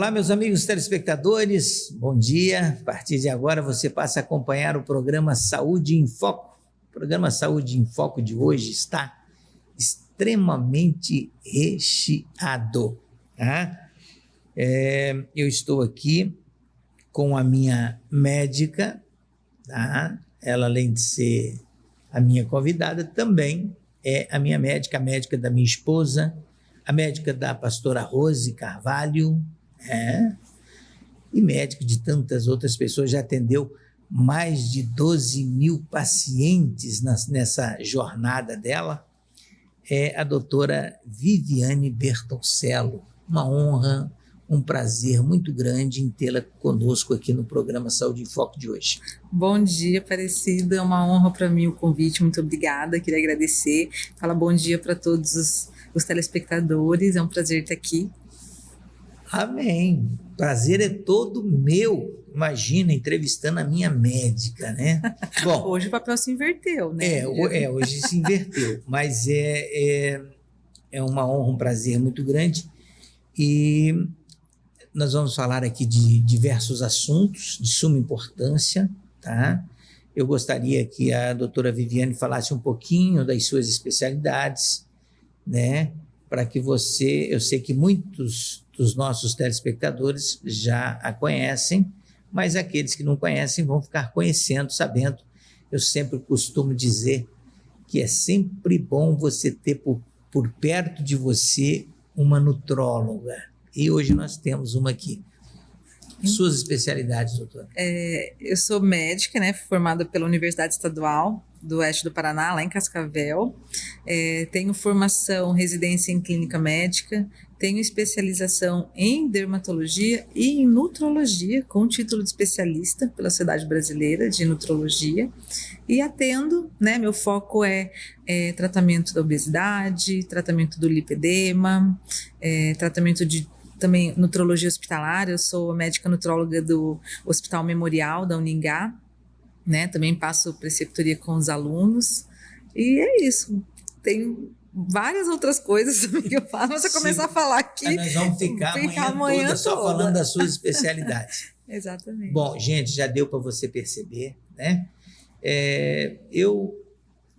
Olá, meus amigos telespectadores, bom dia. A partir de agora você passa a acompanhar o programa Saúde em Foco. O programa Saúde em Foco de hoje está extremamente recheado. Tá? Eu estou aqui com a minha médica, tá? Ela, além de ser a minha convidada, também é a minha médica, a médica da minha esposa, a médica da pastora Rose Carvalho, e médico de tantas outras pessoas. Já atendeu mais de 12 mil pacientes nessa jornada dela. É a doutora Viviane Bertoncello. Uma honra, um prazer muito grande em tê-la conosco aqui no programa Saúde em Foco de hoje. Bom dia, Aparecida. É uma honra para mim o convite. Muito obrigada. Queria agradecer. Fala bom dia para todos os telespectadores. É um prazer estar aqui. Amém. Prazer é todo meu. Imagina, entrevistando a minha médica, né? Bom, hoje o papel se inverteu, né? Hoje se inverteu, mas é uma honra, um prazer muito grande. E nós vamos falar aqui de diversos assuntos de suma importância, tá? Eu gostaria que a doutora Viviane falasse um pouquinho das suas especialidades, né? Para que eu sei que muitos dos nossos telespectadores já a conhecem, mas aqueles que não conhecem vão ficar conhecendo, sabendo. Eu sempre costumo dizer que é sempre bom você ter por perto de você uma nutróloga. E hoje nós temos uma aqui. Suas especialidades, doutora? Eu sou médica, né, formada pela Universidade Estadual do Oeste do Paraná, lá em Cascavel. Tenho formação, residência em clínica médica, tenho especialização em dermatologia e em nutrologia, com título de especialista pela Sociedade Brasileira de Nutrologia. E atendo, né, meu foco é tratamento da obesidade, tratamento do lipedema, tratamento de também nutrologia hospitalar. Eu sou médica nutróloga do Hospital Memorial da Uningá, né? Também passo preceptoria com os alunos. E é isso. Tenho várias outras coisas também que eu faço, mas se eu começar a falar aqui, nós vamos ficar amanhã toda só falando das suas especialidades. Exatamente. Bom, gente, já deu para você perceber, né? Eu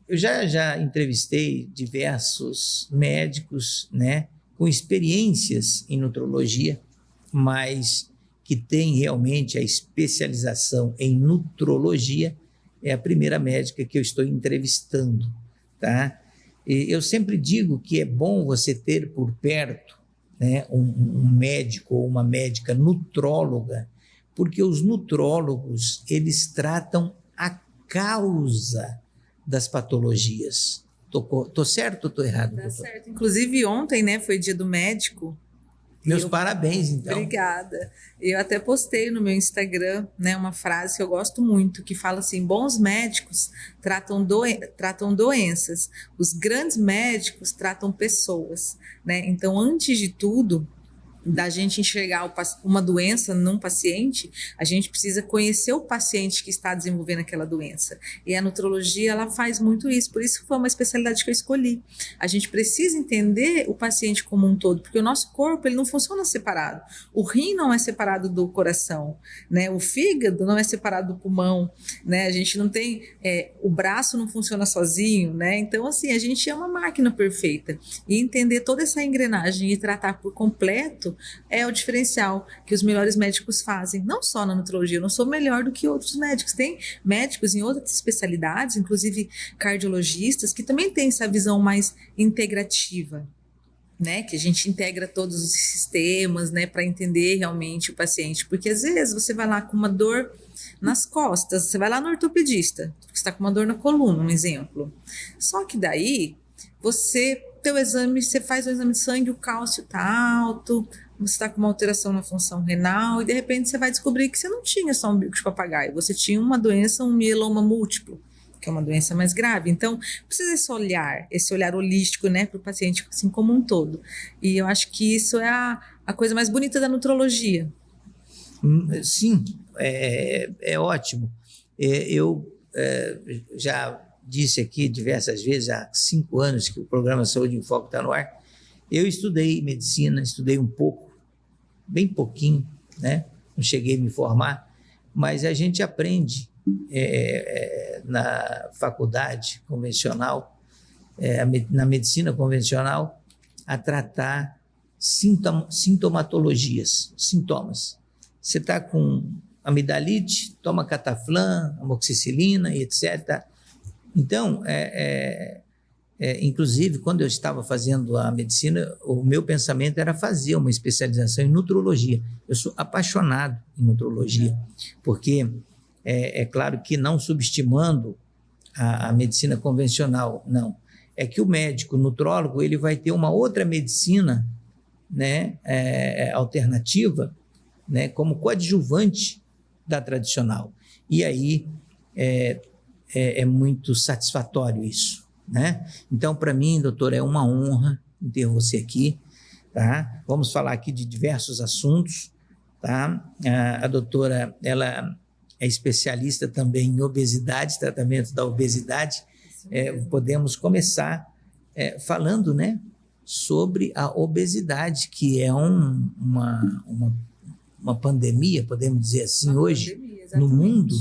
já entrevistei diversos médicos, né, com experiências em nutrologia, mas que tem realmente a especialização em nutrologia. É a primeira médica que eu estou entrevistando, tá? E eu sempre digo que é bom você ter por perto, né, um médico ou uma médica nutróloga, porque os nutrólogos, eles tratam a causa das patologias. Tô certo ou tô errado, doutor? Tá certo. Inclusive ontem, né, foi dia do médico. Meus parabéns, então. Obrigada. Eu até postei no meu Instagram, né, uma frase que eu gosto muito, que fala assim: bons médicos tratam doenças, os grandes médicos tratam pessoas, né? Então, antes de tudo, da gente enxergar uma doença num paciente, a gente precisa conhecer o paciente que está desenvolvendo aquela doença. E a nutrologia, ela faz muito isso, por isso que foi uma especialidade que eu escolhi. A gente precisa entender o paciente como um todo, porque o nosso corpo, ele não funciona separado. O rim não é separado do coração, né? O fígado não é separado do pulmão, né? A gente não tem, o braço não funciona sozinho, né? Então, assim, a gente é uma máquina perfeita. E entender toda essa engrenagem e tratar por completo é o diferencial que os melhores médicos fazem, não só na nutrologia. Eu não sou melhor do que outros médicos. Tem médicos em outras especialidades, inclusive cardiologistas, que também têm essa visão mais integrativa, né? Que a gente integra todos os sistemas, né, para entender realmente o paciente. Porque às vezes você vai lá com uma dor nas costas, você vai lá no ortopedista, porque você está com uma dor na coluna, um exemplo. Só que daí você faz o exame de sangue, o cálcio está alto, você está com uma alteração na função renal e de repente você vai descobrir que você não tinha só um bico de papagaio, você tinha uma doença, um mieloma múltiplo, que é uma doença mais grave. Então, precisa esse olhar holístico, né, para o paciente assim como um todo. E eu acho que isso é a coisa mais bonita da nutrologia. Sim, é ótimo. Eu já disse aqui diversas vezes, há 5 anos que o programa Saúde em Foco está no ar. Eu estudei medicina, estudei um pouco, bem pouquinho, né? Não cheguei a me formar, mas a gente aprende na faculdade convencional, na medicina convencional, a tratar sintomatologias, sintomas. Você está com amidalite, toma cataflã, amoxicilina e etc. Então, inclusive, quando eu estava fazendo a medicina, o meu pensamento era fazer uma especialização em nutrologia. Eu sou apaixonado em nutrologia, porque é claro que não subestimando a medicina convencional, não. É que o médico, o nutrólogo, ele vai ter uma outra medicina, né, alternativa, né, como coadjuvante da tradicional. E aí é muito satisfatório isso, né? Então, para mim, doutor, é uma honra ter você aqui, tá? Vamos falar aqui de diversos assuntos, tá? A doutora, ela é especialista também em obesidade, tratamento da obesidade. Podemos começar falando, né, sobre a obesidade, que é uma pandemia, podemos dizer assim, hoje, no mundo,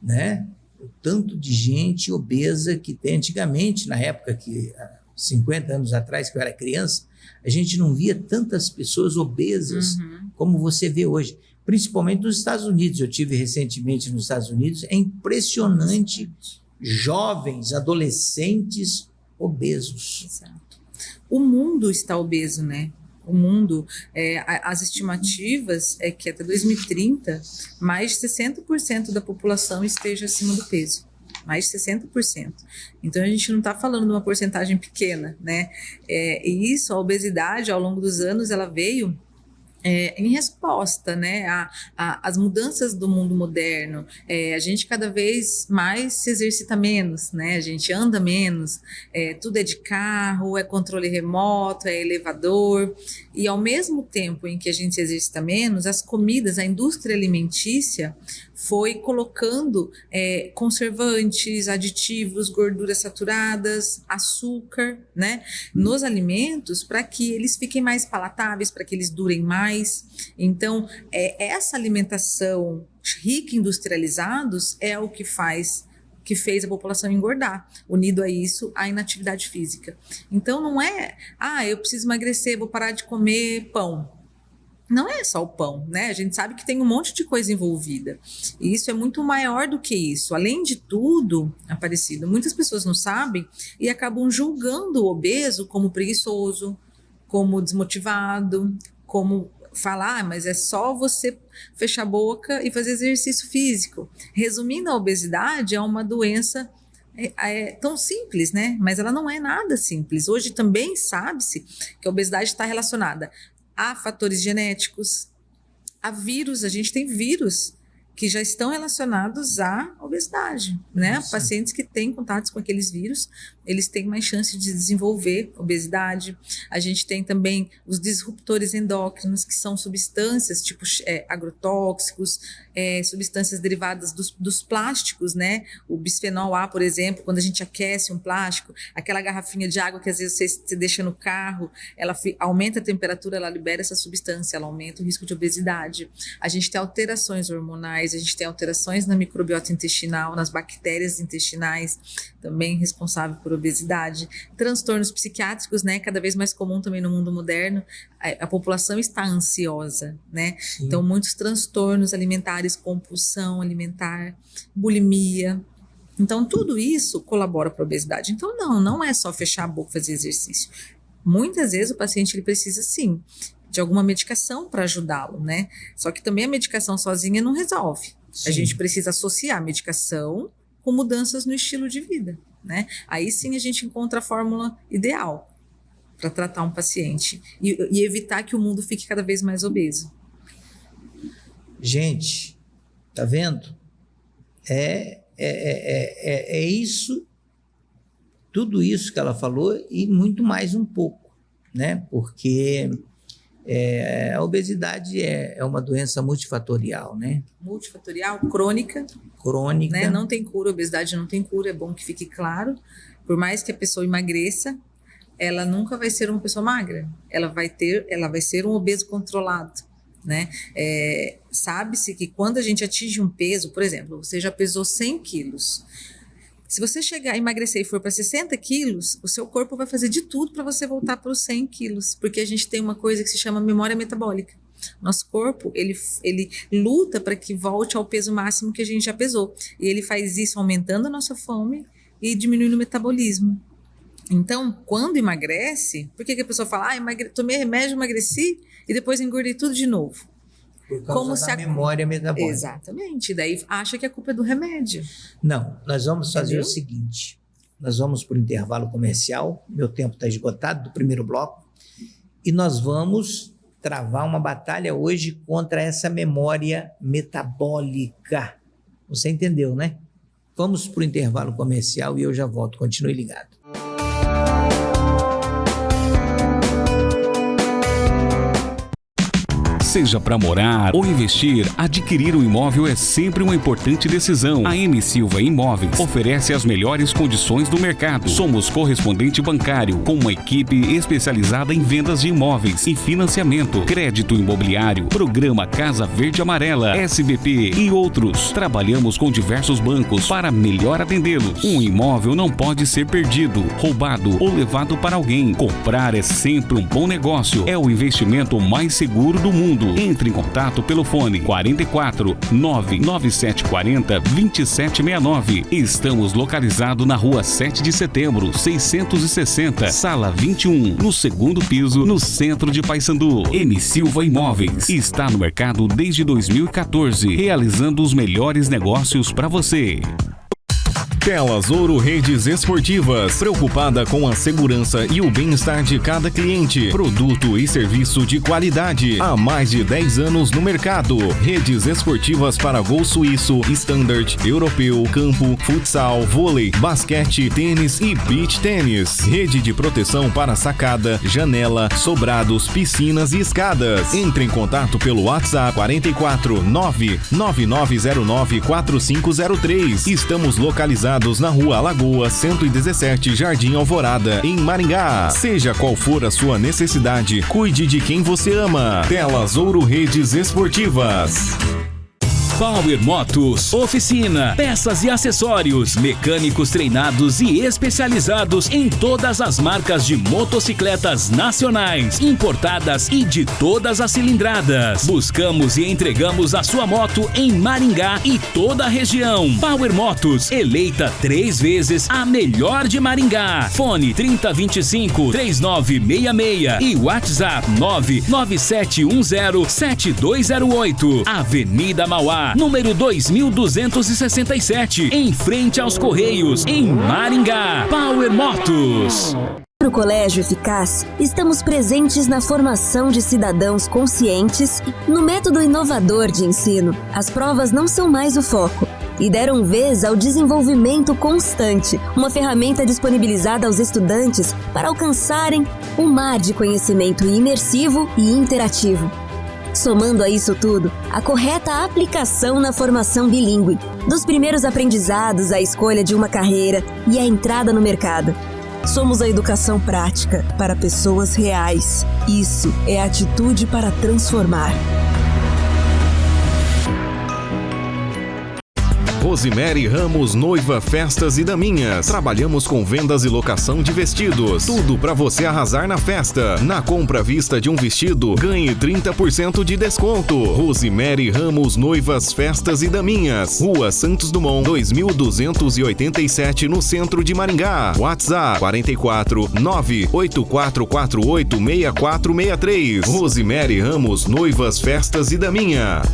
né? O tanto de gente obesa que tem. Antigamente, na época que, 50 anos atrás, que eu era criança, a gente não via tantas pessoas obesas como você vê hoje, principalmente nos Estados Unidos. Eu tive recentemente nos Estados Unidos, é impressionante, jovens, adolescentes obesos. Exato. O mundo está obeso, né? O mundo, as estimativas é que até 2030, mais de 60% da população esteja acima do peso. Mais de 60%. Então, a gente não está falando de uma porcentagem pequena, né? E isso, a obesidade, ao longo dos anos, ela veio em resposta, né, às mudanças do mundo moderno. A gente cada vez mais se exercita menos, né? A gente anda menos, tudo é de carro, é controle remoto, é elevador, e ao mesmo tempo em que a gente se exercita menos, as comidas, a indústria alimentícia foi colocando conservantes, aditivos, gorduras saturadas, açúcar, né, nos alimentos para que eles fiquem mais palatáveis, para que eles durem mais. Então, essa alimentação rica em industrializados é o que fez a população engordar, unido a isso, a inatividade física. Então, não é, eu preciso emagrecer, vou parar de comer pão. Não é só o pão, né? A gente sabe que tem um monte de coisa envolvida. E isso é muito maior do que isso. Além de tudo, Aparecido, muitas pessoas não sabem e acabam julgando o obeso como preguiçoso, como desmotivado, como falar, mas é só você fechar a boca e fazer exercício físico. Resumindo, a obesidade é uma doença tão simples, né? Mas ela não é nada simples. Hoje também sabe-se que a obesidade está relacionada a fatores genéticos, a vírus. A gente tem vírus que já estão relacionados à obesidade, né? Nossa. Pacientes que têm contatos com aqueles vírus, eles têm mais chance de desenvolver obesidade. A gente tem também os disruptores endócrinos, que são substâncias tipo agrotóxicos, substâncias derivadas dos plásticos, né? O bisfenol A, por exemplo, quando a gente aquece um plástico, aquela garrafinha de água que às vezes você deixa no carro, ela aumenta a temperatura, ela libera essa substância, ela aumenta o risco de obesidade. A gente tem alterações hormonais, a gente tem alterações na microbiota intestinal, nas bactérias intestinais, também responsável por obesidade. Transtornos psiquiátricos, né, cada vez mais comum também no mundo moderno. A população está ansiosa, né? Sim. Então, muitos transtornos alimentares, compulsão alimentar, bulimia. Então, tudo isso colabora para a obesidade. Então, não é só fechar a boca e fazer exercício. Muitas vezes o paciente ele precisa, sim, de alguma medicação para ajudá-lo, né? Só que também a medicação sozinha não resolve. Sim. A gente precisa associar a medicação com mudanças no estilo de vida, né? Aí sim a gente encontra a fórmula ideal para tratar um paciente e evitar que o mundo fique cada vez mais obeso. Gente, tá vendo? É isso, tudo isso que ela falou e muito mais um pouco, né? Porque a obesidade é uma doença multifatorial, né? Multifatorial, crônica. Né? Não tem cura, a obesidade não tem cura, é bom que fique claro. Por mais que a pessoa emagreça, ela nunca vai ser uma pessoa magra. Ela vai ser um obeso controlado, né? Sabe-se que quando a gente atinge um peso, por exemplo, você já pesou 100 quilos. Se você chegar a emagrecer e for para 60 quilos, o seu corpo vai fazer de tudo para você voltar para os 100 quilos, porque a gente tem uma coisa que se chama memória metabólica. Nosso corpo, ele luta para que volte ao peso máximo que a gente já pesou. E ele faz isso aumentando a nossa fome e diminuindo o metabolismo. Então, quando emagrece, por que a pessoa fala, tomei remédio, emagreci e depois engordei tudo de novo? Por causa da memória metabólica. Exatamente. E daí acha que a culpa é do remédio. Não, nós vamos fazer o seguinte. Nós vamos para o intervalo comercial. Meu tempo está esgotado do primeiro bloco. E nós vamos travar uma batalha hoje contra essa memória metabólica. Você entendeu, né? Vamos para o intervalo comercial e eu já volto. Continue ligado. Seja para morar ou investir, adquirir um imóvel é sempre uma importante decisão. A M Silva Imóveis oferece as melhores condições do mercado. Somos correspondente bancário, com uma equipe especializada em vendas de imóveis e financiamento, crédito imobiliário, programa Casa Verde Amarela, SBP e outros. Trabalhamos com diversos bancos para melhor atendê-los. Um imóvel não pode ser perdido, roubado ou levado para alguém. Comprar é sempre um bom negócio. É o investimento mais seguro do mundo. Entre em contato pelo fone 44 99740 2769. Estamos localizados na rua 7 de setembro, 660, sala 21, no segundo piso, no centro de Paysandu. M Silva Imóveis está no mercado desde 2014, realizando os melhores negócios para você. Telas Ouro Redes Esportivas, preocupada com a segurança e o bem-estar de cada cliente. Produto e serviço de qualidade. Há mais de 10 anos no mercado. Redes esportivas para gol suíço, standard, europeu, campo, futsal, vôlei, basquete, tênis e beach tênis. Rede de proteção para sacada, janela, sobrados, piscinas e escadas. Entre em contato pelo WhatsApp 44 99909 4503. Estamos localizados na Rua Alagoa 117, Jardim Alvorada, em Maringá. Seja qual for a sua necessidade, cuide de quem você ama. Telas Ouro Redes Esportivas. Power Motos, oficina, peças e acessórios, mecânicos treinados e especializados em todas as marcas de motocicletas nacionais, importadas e de todas as cilindradas. Buscamos e entregamos a sua moto em Maringá e toda a região. Power Motos, eleita 3 vezes a melhor de Maringá. Fone 3025-3966 e WhatsApp 997107208. Avenida Mauá, número 2267, em frente aos Correios, em Maringá. Power Motos. No Colégio Eficaz, estamos presentes na formação de cidadãos conscientes. No método inovador de ensino, as provas não são mais o foco e deram vez ao desenvolvimento constante, uma ferramenta disponibilizada aos estudantes para alcançarem um mar de conhecimento imersivo e interativo. Somando a isso tudo, a correta aplicação na formação bilíngue, dos primeiros aprendizados à escolha de uma carreira e à entrada no mercado. Somos a educação prática para pessoas reais. Isso é atitude para transformar. Rosemary Ramos Noiva Festas e Daminhas. Trabalhamos com vendas e locação de vestidos. Tudo para você arrasar na festa. Na compra à vista de um vestido, ganhe 30% de desconto. Rosemary Ramos Noivas Festas e Daminhas. Rua Santos Dumont, 2287, no centro de Maringá. WhatsApp 44 98448 6463. Rosemary Ramos Noivas Festas e Daminhas.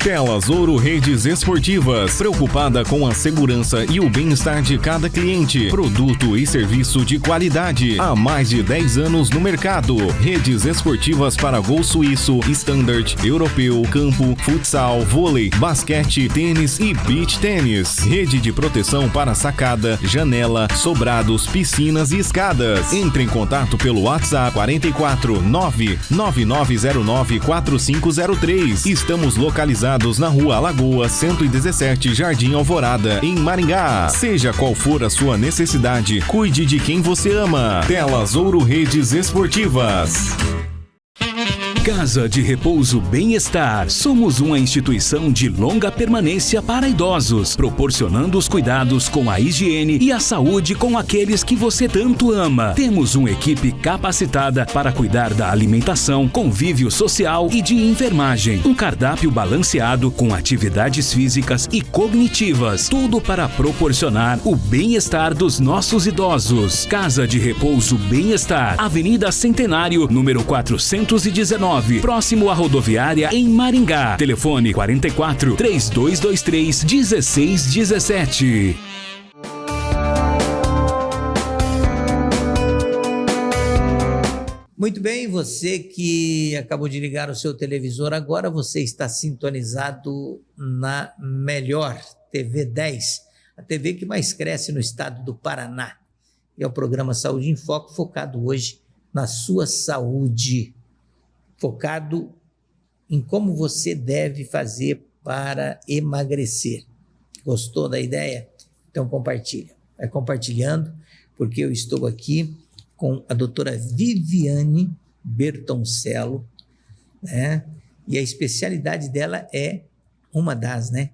Telas Ouro Redes Esportivas, preocupada com a segurança e o bem-estar de cada cliente. Produto e serviço de qualidade. Há mais de 10 anos no mercado. Redes esportivas para gol suíço, standard, europeu, campo, futsal, vôlei, basquete, tênis e beach tênis. Rede de proteção para sacada, janela, sobrados, piscinas e escadas. Entre em contato pelo WhatsApp 44 99909 4503. Estamos localizados na Rua Alagoa 117, Jardim Alvorada, em Maringá. Seja qual for a sua necessidade, cuide de quem você ama. Telas Ouro Redes Esportivas. Casa de Repouso Bem-Estar. Somos uma instituição de longa permanência para idosos, proporcionando os cuidados com a higiene e a saúde com aqueles que você tanto ama. Temos uma equipe capacitada para cuidar da alimentação, convívio social e de enfermagem. Um cardápio balanceado com atividades físicas e cognitivas. Tudo para proporcionar o bem-estar dos nossos idosos. Casa de Repouso Bem-Estar. Avenida Centenário, número 419. Próximo à rodoviária em Maringá. Telefone 44 3223 1617. Muito bem, você que acabou de ligar o seu televisor, agora você está sintonizado na melhor TV 10, a TV que mais cresce no estado do Paraná. E é o programa Saúde em Foco, focado hoje na sua saúde, focado em como você deve fazer para emagrecer. Gostou da ideia? Então compartilha. Vai compartilhando, porque eu estou aqui com a doutora Viviane Bertoncello, né? E a especialidade dela é uma das, né?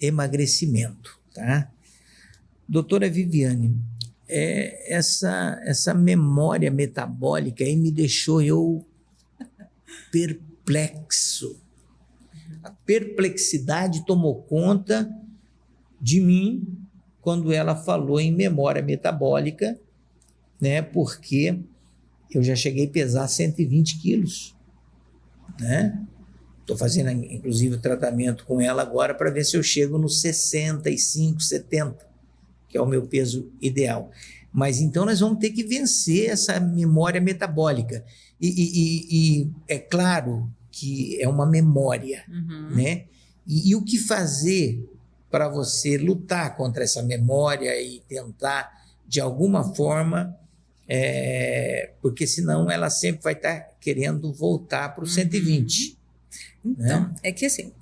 Emagrecimento, tá? Doutora Viviane, essa memória metabólica aí me deixou eu perplexo. A perplexidade tomou conta de mim quando ela falou em memória metabólica, né? Porque eu já cheguei a pesar 120 quilos, né? Estou fazendo, inclusive, o tratamento com ela agora para ver se eu chego nos 65, 70, que é o meu peso ideal. Mas então nós vamos ter que vencer essa memória metabólica. E é claro que é uma memória, né? E o que fazer para você lutar contra essa memória e tentar, de alguma forma, porque senão ela sempre vai estar querendo voltar para o 120. Então, né? é que assim,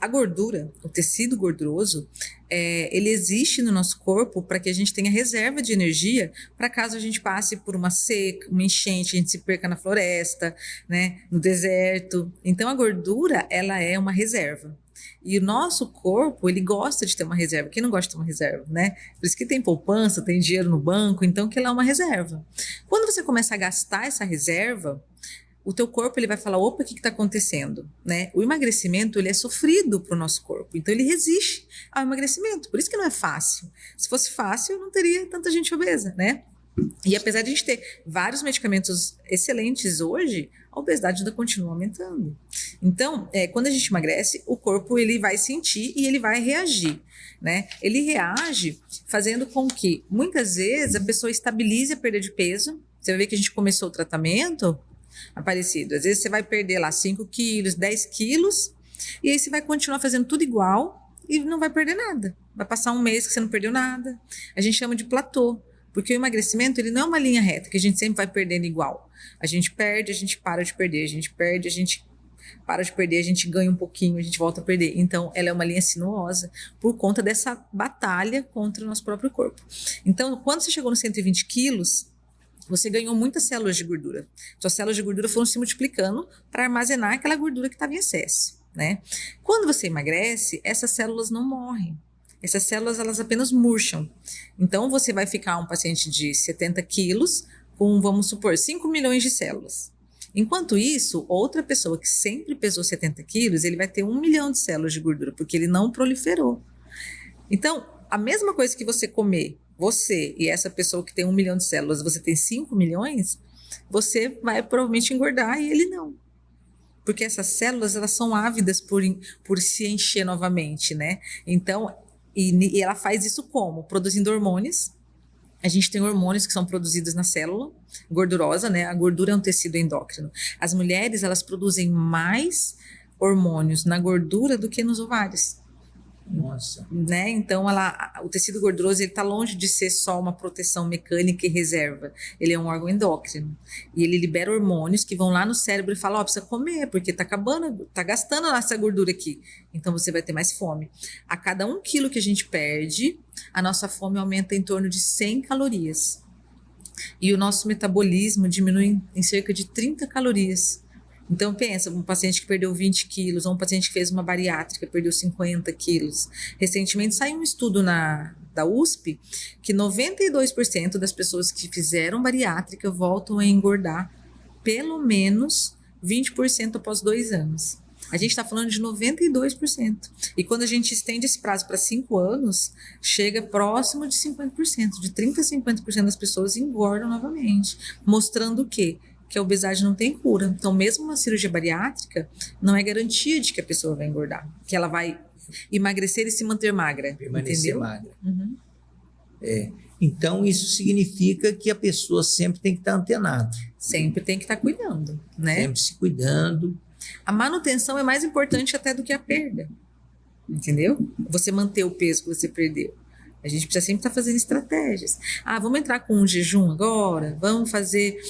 a gordura, o tecido gorduroso, ele existe no nosso corpo para que a gente tenha reserva de energia para caso a gente passe por uma seca, uma enchente, a gente se perca na floresta, né, no deserto. Então, a gordura, ela é uma reserva. E o nosso corpo, ele gosta de ter uma reserva. Quem não gosta de ter uma reserva, né? Por isso que tem poupança, tem dinheiro no banco, então que ela é uma reserva. Quando você começa a gastar essa reserva, o teu corpo ele vai falar, opa, o que está acontecendo? Né? O emagrecimento ele é sofrido para o nosso corpo, então ele resiste ao emagrecimento, por isso que não é fácil. Se fosse fácil, não teria tanta gente obesa, né? E apesar de a gente ter vários medicamentos excelentes hoje, a obesidade ainda continua aumentando. Então, quando a gente emagrece, o corpo ele vai sentir e ele vai reagir, né? Ele reage fazendo com que, muitas vezes, a pessoa estabilize a perda de peso. Você vai ver que a gente começou o tratamento, Aparecido, às vezes você vai perder lá 5 quilos, 10 quilos, e aí você vai continuar fazendo tudo igual e não vai perder nada. Vai passar um mês que você não perdeu nada. A gente chama de platô, porque o emagrecimento ele não é uma linha reta, que a gente sempre vai perdendo igual. A gente perde, a gente para de perder, a gente perde, a gente para de perder, a gente ganha um pouquinho, a gente volta a perder. Então, ela é uma linha sinuosa por conta dessa batalha contra o nosso próprio corpo. Então, quando você chegou nos 120 quilos, você ganhou muitas células de gordura. Suas células de gordura foram se multiplicando para armazenar aquela gordura que estava em excesso, né? Quando você emagrece, essas células não morrem. Essas células, elas apenas murcham. Então, você vai ficar um paciente de 70 quilos com, vamos supor, 5 milhões de células. Enquanto isso, outra pessoa que sempre pesou 70 quilos, ele vai ter 1 milhão de células de gordura, porque ele não proliferou. Então, a mesma coisa que você comer, você e essa pessoa que tem 1 milhão de células, você tem 5 milhões, você vai provavelmente engordar e ele não. Porque essas células, elas são ávidas por se encher novamente, né? Então, e ela faz isso como? Produzindo hormônios. A gente tem hormônios que são produzidos na célula gordurosa, né? A gordura é um tecido endócrino. As mulheres, elas produzem mais hormônios na gordura do que nos ovários. Nossa. Né? Então, o tecido gorduroso está longe de ser só uma proteção mecânica e reserva. Ele é um órgão endócrino. E ele libera hormônios que vão lá no cérebro e falam, precisa comer, porque está acabando, está gastando essa gordura aqui. Então, você vai ter mais fome. A cada 1 quilo que a gente perde, a nossa fome aumenta em torno de 100 calorias. E o nosso metabolismo diminui em cerca de 30 calorias Então, pensa, um paciente que perdeu 20 quilos, ou um paciente que fez uma bariátrica, perdeu 50 quilos. Recentemente saiu um estudo da USP que 92% das pessoas que fizeram bariátrica voltam a engordar pelo menos 20% após 2 anos. A gente está falando de 92%. E quando a gente estende esse prazo para 5 anos, chega próximo de 50%. De 30% a 50% das pessoas engordam novamente. Mostrando o quê? Que a obesidade não tem cura. Então, mesmo uma cirurgia bariátrica, não é garantia de que a pessoa vai engordar. Que ela vai emagrecer e se manter magra. Permanecer entendeu? magra. Então, isso significa que a pessoa sempre tem que estar antenada. Sempre tem que estar cuidando, né? Sempre se cuidando. A manutenção é mais importante até do que a perda. Entendeu? Você manter o peso que você perdeu. A gente precisa sempre estar fazendo estratégias. Vamos entrar com um jejum agora? Vamos fazer,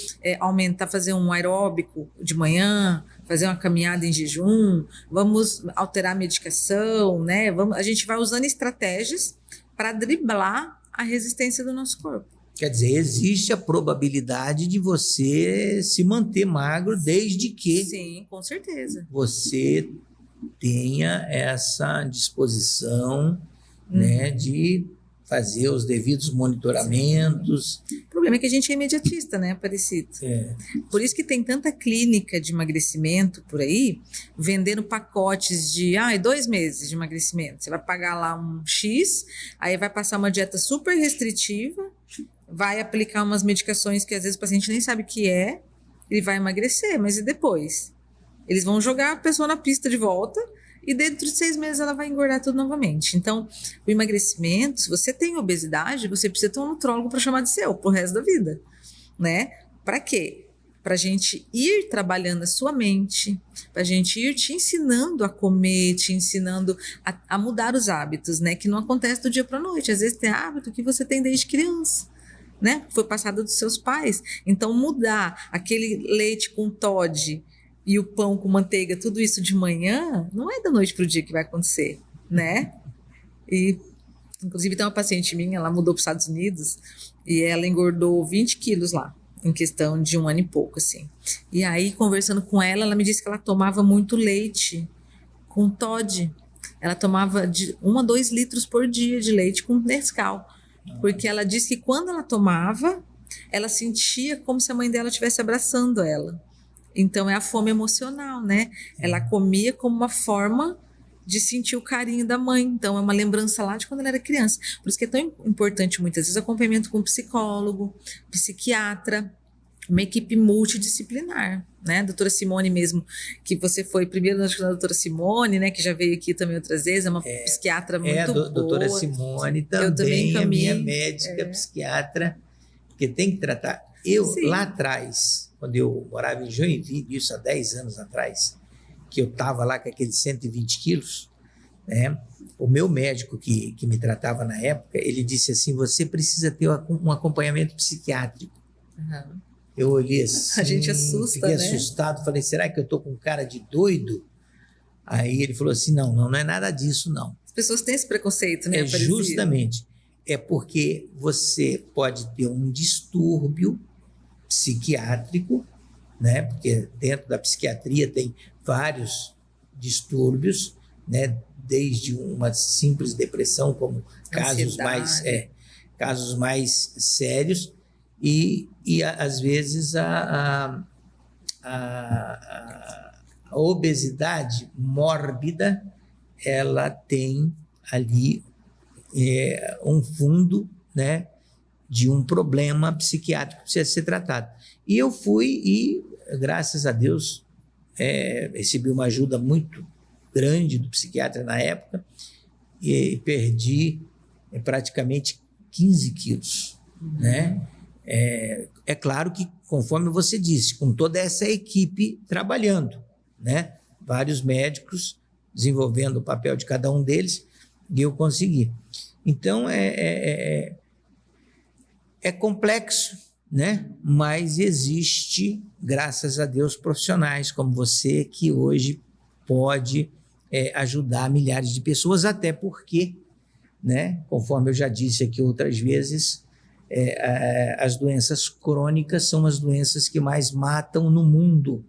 fazer um aeróbico de manhã, fazer uma caminhada em jejum, vamos alterar a medicação, né? A gente vai usando estratégias para driblar a resistência do nosso corpo. Quer dizer, existe a probabilidade de você se manter magro desde que Sim, com certeza. você tenha essa disposição, né, de fazer os devidos monitoramentos. O problema é que a gente é imediatista, né, Aparecido? Por isso que tem tanta clínica de emagrecimento por aí, vendendo pacotes de 2 meses de emagrecimento. Você vai pagar lá um X, aí vai passar uma dieta super restritiva, vai aplicar umas medicações que às vezes o paciente nem sabe o que é, ele vai emagrecer, mas e depois? Eles vão jogar a pessoa na pista de volta e dentro de 6 meses ela vai engordar tudo novamente. Então, o emagrecimento, se você tem obesidade, você precisa ter um nutrólogo para chamar de seu pro resto da vida, né? Para quê? Para a gente ir trabalhando a sua mente, para a gente ir te ensinando a comer, te ensinando a mudar os hábitos, né? Que não acontece do dia para a noite. Às vezes tem hábito que você tem desde criança, né? Foi passado dos seus pais. Então, mudar aquele leite com Toddy e o pão com manteiga, tudo isso de manhã, não é da noite para o dia que vai acontecer, né? E, inclusive, tem uma paciente minha, ela mudou para os Estados Unidos e ela engordou 20 quilos lá, em questão de 1 ano e pouco, assim. E aí, conversando com ela, ela me disse que ela tomava muito leite com Toddy. Ela tomava de 1 a 2 litros por dia de leite com Nescau. Porque ela disse que quando ela tomava, ela sentia como se a mãe dela estivesse abraçando ela. Então é a fome emocional, né? Ela comia como uma forma de sentir o carinho da mãe. Então é uma lembrança lá de quando ela era criança. Por isso que é tão importante muitas vezes acompanhamento com psicólogo, psiquiatra, uma equipe multidisciplinar, né? A doutora Simone mesmo, que você foi primeiro na doutora Simone, né? Que já veio aqui também outras vezes, é uma psiquiatra muito boa. Doutora Simone também é minha médica psiquiatra, porque tem que tratar. Sim. Lá atrás, quando eu morava em Joinville, isso há 10 anos atrás, que eu estava lá com aqueles 120 quilos, né? O meu médico que me tratava na época, ele disse assim, você precisa ter um acompanhamento psiquiátrico. Uhum. Eu olhei assim, a gente assusta, fiquei né? assustado, falei, será que eu estou com cara de doido? Aí ele falou assim, não é nada disso, não. As pessoas têm esse preconceito, né? Justamente, é porque você pode ter um distúrbio psiquiátrico, né? Porque dentro da psiquiatria tem vários distúrbios, né? Desde uma simples depressão, como casos mais sérios, e às vezes a obesidade mórbida, ela tem ali um fundo, né, de um problema psiquiátrico que precisa ser tratado. E eu fui e, graças a Deus, recebi uma ajuda muito grande do psiquiatra na época e perdi praticamente 15 quilos, né? É claro que, conforme você disse, com toda essa equipe trabalhando, né? Vários médicos desenvolvendo o papel de cada um deles, e eu consegui. Então, é complexo, né? Mas existe, graças a Deus, profissionais como você que hoje pode ajudar milhares de pessoas, até porque, né? Conforme eu já disse aqui outras vezes, as doenças crônicas são as doenças que mais matam no mundo,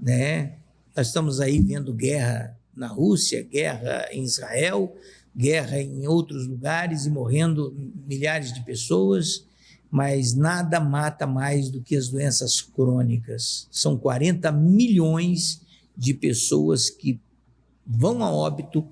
né? Nós estamos aí vendo guerra na Rússia, guerra em Israel, guerra em outros lugares e morrendo milhares de pessoas, mas nada mata mais do que as doenças crônicas. São 40 milhões de pessoas que vão a óbito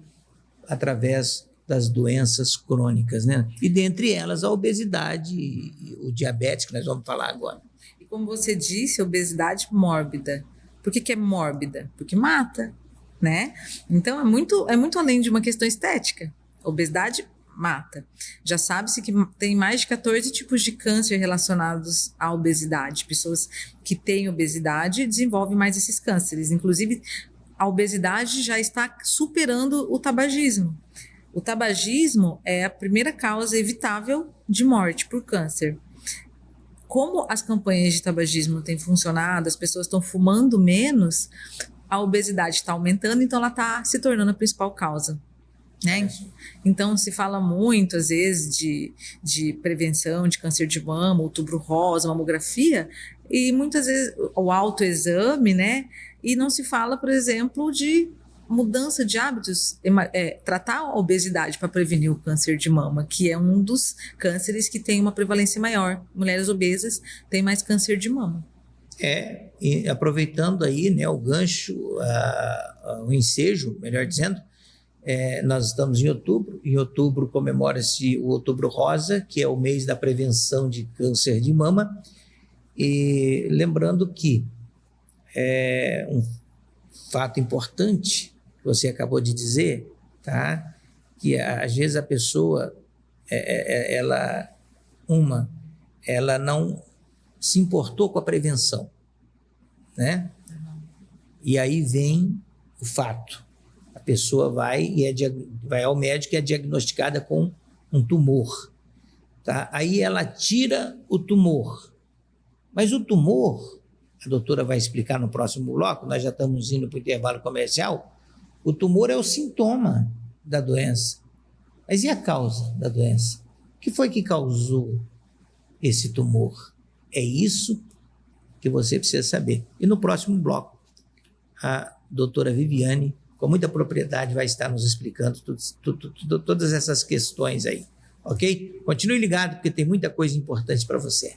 através das doenças crônicas, né? E dentre elas a obesidade e o diabetes, que nós vamos falar agora. E como você disse, obesidade mórbida. Por que é mórbida? Porque mata, né? Então é muito além de uma questão estética. Obesidade mata. Já sabe-se que tem mais de 14 tipos de câncer relacionados à obesidade. Pessoas que têm obesidade desenvolvem mais esses cânceres. Inclusive, a obesidade já está superando o tabagismo. O tabagismo é a primeira causa evitável de morte por câncer. Como as campanhas de tabagismo têm funcionado, as pessoas estão fumando menos, a obesidade está aumentando, então ela está se tornando a principal causa, né? Então se fala muito, às vezes, de prevenção de câncer de mama, outubro rosa, mamografia, e muitas vezes o autoexame, né? E não se fala, por exemplo, de mudança de hábitos, tratar a obesidade para prevenir o câncer de mama, que é um dos cânceres que tem uma prevalência maior. Mulheres obesas têm mais câncer de mama. E aproveitando aí, né, o gancho, o ensejo, melhor dizendo, nós estamos em outubro. Em outubro comemora-se o Outubro Rosa, que é o mês da prevenção de câncer de mama. E lembrando que um fato importante que você acabou de dizer, tá? Que às vezes a pessoa, ela não se importou com a prevenção, né? E aí vem o fato. A pessoa vai ao médico e é diagnosticada com um tumor, tá? Aí ela tira o tumor. Mas o tumor, a doutora vai explicar no próximo bloco, nós já estamos indo para o intervalo comercial, o tumor é o sintoma da doença. Mas e a causa da doença? O que foi que causou esse tumor? É isso que você precisa saber. E no próximo bloco, a doutora Viviane, com muita propriedade, vai estar nos explicando todas essas questões aí, ok? Continue ligado, porque tem muita coisa importante para você.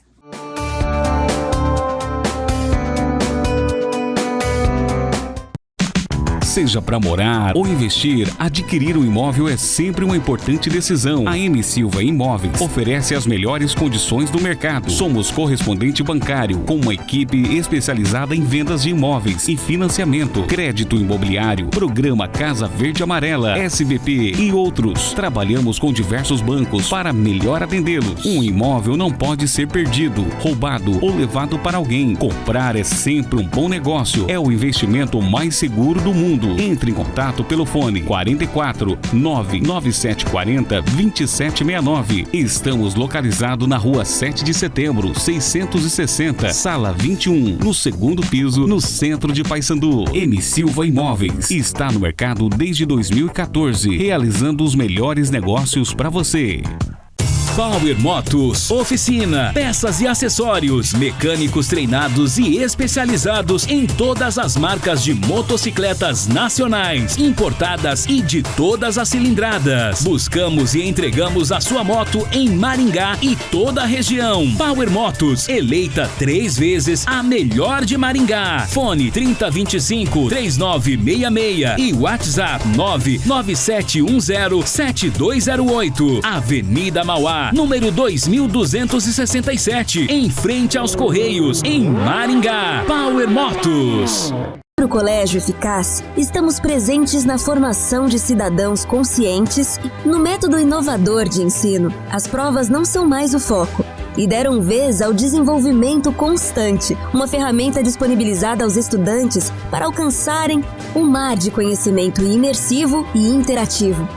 Seja para morar ou investir, adquirir um imóvel é sempre uma importante decisão. A M. Silva Imóveis oferece as melhores condições do mercado. Somos correspondente bancário, com uma equipe especializada em vendas de imóveis e financiamento, crédito imobiliário, programa Casa Verde Amarela, SBP e outros. Trabalhamos com diversos bancos para melhor atendê-los. Um imóvel não pode ser perdido, roubado ou levado para alguém. Comprar é sempre um bom negócio. É o investimento mais seguro do mundo. Entre em contato pelo fone 44 99740 2769. Estamos localizados na rua 7 de setembro, 660, sala 21, no segundo piso, no centro de Paysandu. M. Silva Imóveis está no mercado desde 2014, realizando os melhores negócios para você. Power Motos, oficina, peças e acessórios, mecânicos treinados e especializados em todas as marcas de motocicletas nacionais, importadas e de todas as cilindradas. Buscamos e entregamos a sua moto em Maringá e toda a região. Power Motos, eleita 3 vezes a melhor de Maringá. Fone 3025-3966 e WhatsApp 99710-7208. Avenida Mauá, número 2267, em frente aos Correios, em Maringá. Power Motos. No Colégio Eficaz, estamos presentes na formação de cidadãos conscientes no método inovador de ensino. As provas não são mais o foco e deram vez ao desenvolvimento constante, uma ferramenta disponibilizada aos estudantes para alcançarem um mar de conhecimento imersivo e interativo.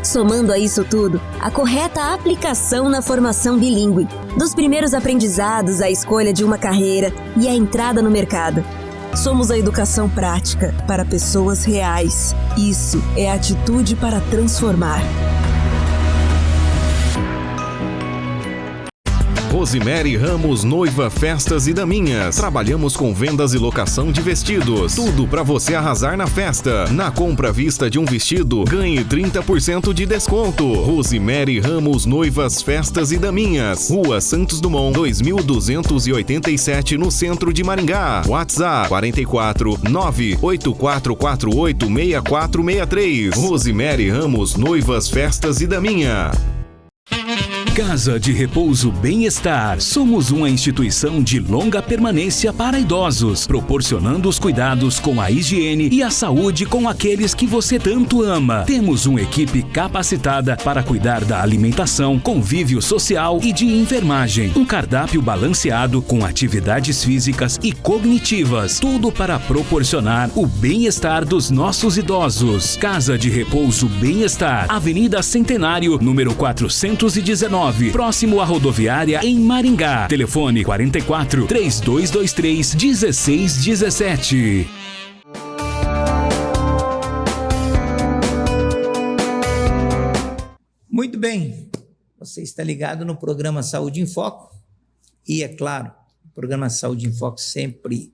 Somando a isso tudo, a correta aplicação na formação bilíngue, dos primeiros aprendizados à escolha de uma carreira e à entrada no mercado. Somos a educação prática para pessoas reais. Isso é atitude para transformar. Rosemary Ramos Noiva, Festas e Daminhas. Trabalhamos com vendas e locação de vestidos. Tudo para você arrasar na festa. Na compra à vista de um vestido, ganhe 30% de desconto. Rosemary Ramos Noivas, Festas e Daminhas. Rua Santos Dumont, 2287, no centro de Maringá. WhatsApp 44 98448 6463. Rosemary Ramos Noivas, Festas e Daminha. Casa de Repouso Bem-Estar. Somos uma instituição de longa permanência para idosos, proporcionando os cuidados com a higiene e a saúde com aqueles que você tanto ama. Temos uma equipe capacitada para cuidar da alimentação, convívio social e de enfermagem. Um cardápio balanceado com atividades físicas e cognitivas. Tudo para proporcionar o bem-estar dos nossos idosos. Casa de Repouso Bem-Estar. Avenida Centenário, número 419. Próximo à rodoviária em Maringá. Telefone 44 3223 1617. Muito bem, você está ligado no programa Saúde em Foco e, é claro, o programa Saúde em Foco sempre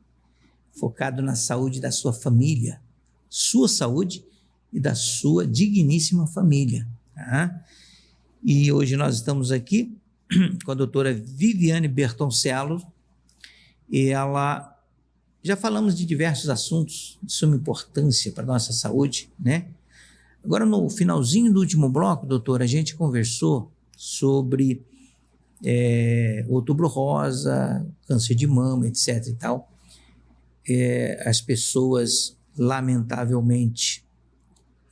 focado na saúde da sua família, sua saúde e da sua digníssima família, tá? E hoje nós estamos aqui com a doutora Viviane Bertoncello e ela, já falamos de diversos assuntos de suma importância para a nossa saúde, né? Agora, no finalzinho do último bloco, doutora, a gente conversou sobre Outubro Rosa, câncer de mama, etc. e tal. As pessoas, lamentavelmente,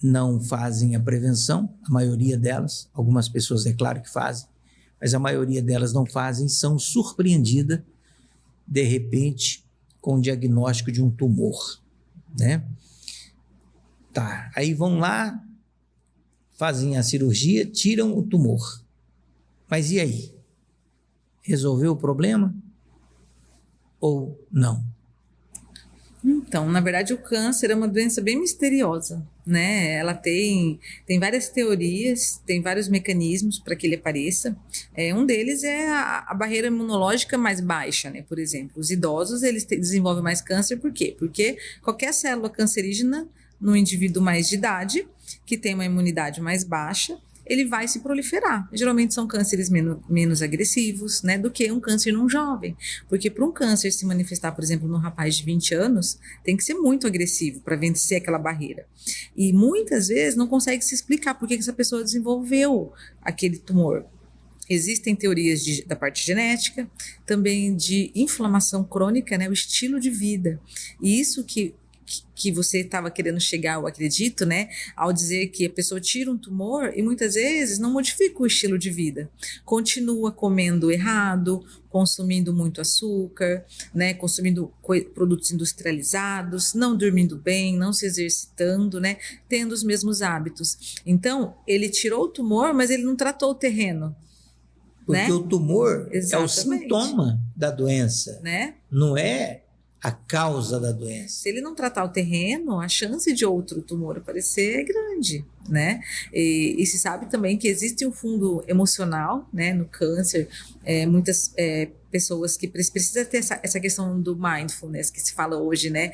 não fazem a prevenção, a maioria delas, algumas pessoas é claro que fazem, mas a maioria delas não fazem, são surpreendidas, de repente, com o diagnóstico de um tumor, né? Tá, aí vão lá, fazem a cirurgia, tiram o tumor. Mas e aí? Resolveu o problema? Ou não? Então, na verdade, o câncer é uma doença bem misteriosa, né? Ela tem várias teorias, tem vários mecanismos para que ele apareça. Um deles é a barreira imunológica mais baixa, né? Por exemplo, os idosos, eles desenvolvem mais câncer, por quê? Porque qualquer célula cancerígena no indivíduo mais de idade, que tem uma imunidade mais baixa, ele vai se proliferar. Geralmente são cânceres menos agressivos, né, do que um câncer num jovem. Porque para um câncer se manifestar, por exemplo, num rapaz de 20 anos, tem que ser muito agressivo para vencer aquela barreira. E muitas vezes não consegue se explicar por que essa pessoa desenvolveu aquele tumor. Existem teorias da parte genética, também de inflamação crônica, né, o estilo de vida. E isso que você estava querendo chegar, eu acredito, né, ao dizer que a pessoa tira um tumor e muitas vezes não modifica o estilo de vida, continua comendo errado, consumindo muito açúcar, né, consumindo produtos industrializados, não dormindo bem, não se exercitando, né, tendo os mesmos hábitos. Então, ele tirou o tumor, mas ele não tratou o terreno. Porque, né, o tumor Exatamente. É o sintoma da doença, né? Não é a causa da doença. Se ele não tratar o terreno, a chance de outro tumor aparecer é grande, né? E se sabe também que existe um fundo emocional, né, no câncer. Muitas pessoas que precisam ter essa questão do mindfulness que se fala hoje, né?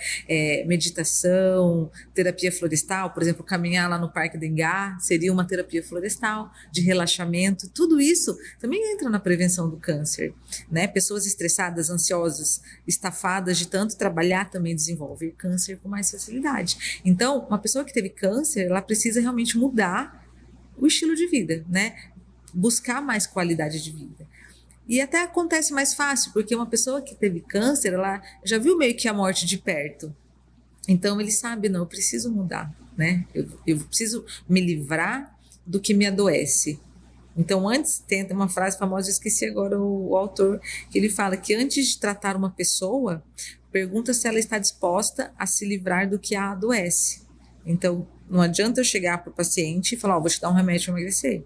Meditação, terapia florestal, por exemplo, caminhar lá no Parque Dengá seria uma terapia florestal de relaxamento. Tudo isso também entra na prevenção do câncer, né? Pessoas estressadas, ansiosas, estafadas de tanto trabalhar também desenvolvem câncer com mais facilidade. Então, uma pessoa que teve câncer, ela precisa realmente mudar o estilo de vida, né? Buscar mais qualidade de vida. E até acontece mais fácil, porque uma pessoa que teve câncer, ela já viu meio que a morte de perto. Então, ele sabe, não, eu preciso mudar, né? Eu preciso me livrar do que me adoece. Então, antes, tem uma frase famosa, eu esqueci agora o autor, que ele fala que antes de tratar uma pessoa, pergunta se ela está disposta a se livrar do que a adoece. Então, não adianta eu chegar para o paciente e falar, vou te dar um remédio para emagrecer.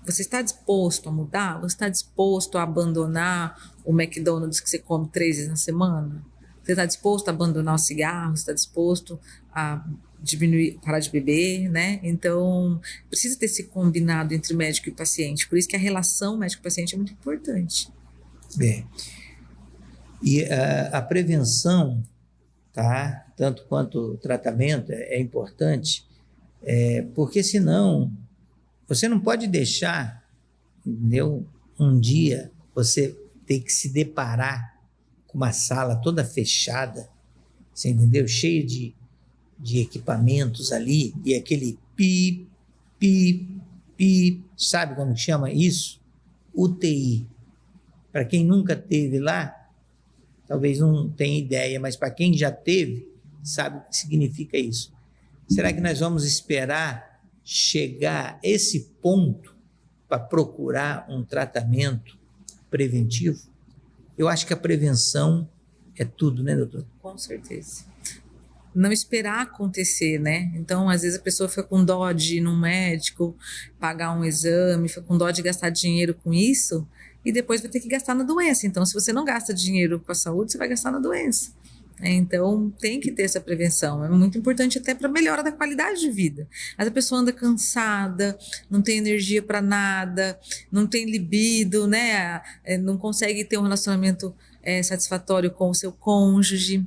Você está disposto a mudar? Você está disposto a abandonar o McDonald's que você come 3 vezes na semana? Você está disposto a abandonar o cigarro? Você está disposto a diminuir, parar de beber, né? Então, precisa ter esse combinado entre médico e paciente. Por isso que a relação médico-paciente é muito importante. Bem, e a prevenção, tá? Tanto quanto o tratamento é importante, porque senão você não pode deixar, entendeu? Um dia você ter que se deparar com uma sala toda fechada, você entendeu? Cheia de equipamentos ali, e aquele pi, pi, pi, sabe como chama isso? UTI. Para quem nunca teve lá, talvez não tenha ideia, mas para quem já teve, sabe o que significa isso. Será que nós vamos esperar chegar a esse ponto para procurar um tratamento preventivo? Eu acho que a prevenção é tudo, né, doutor? Com certeza. Não esperar acontecer, né? Então, às vezes a pessoa fica com dó de ir num médico, pagar um exame, fica com dó de gastar dinheiro com isso, e depois vai ter que gastar na doença. Então, se você não gasta dinheiro com a saúde, você vai gastar na doença. Então, tem que ter essa prevenção. É muito importante até para a melhora da qualidade de vida. Mas a pessoa anda cansada, não tem energia para nada, não tem libido, né? Não consegue ter um relacionamento satisfatório com o seu cônjuge,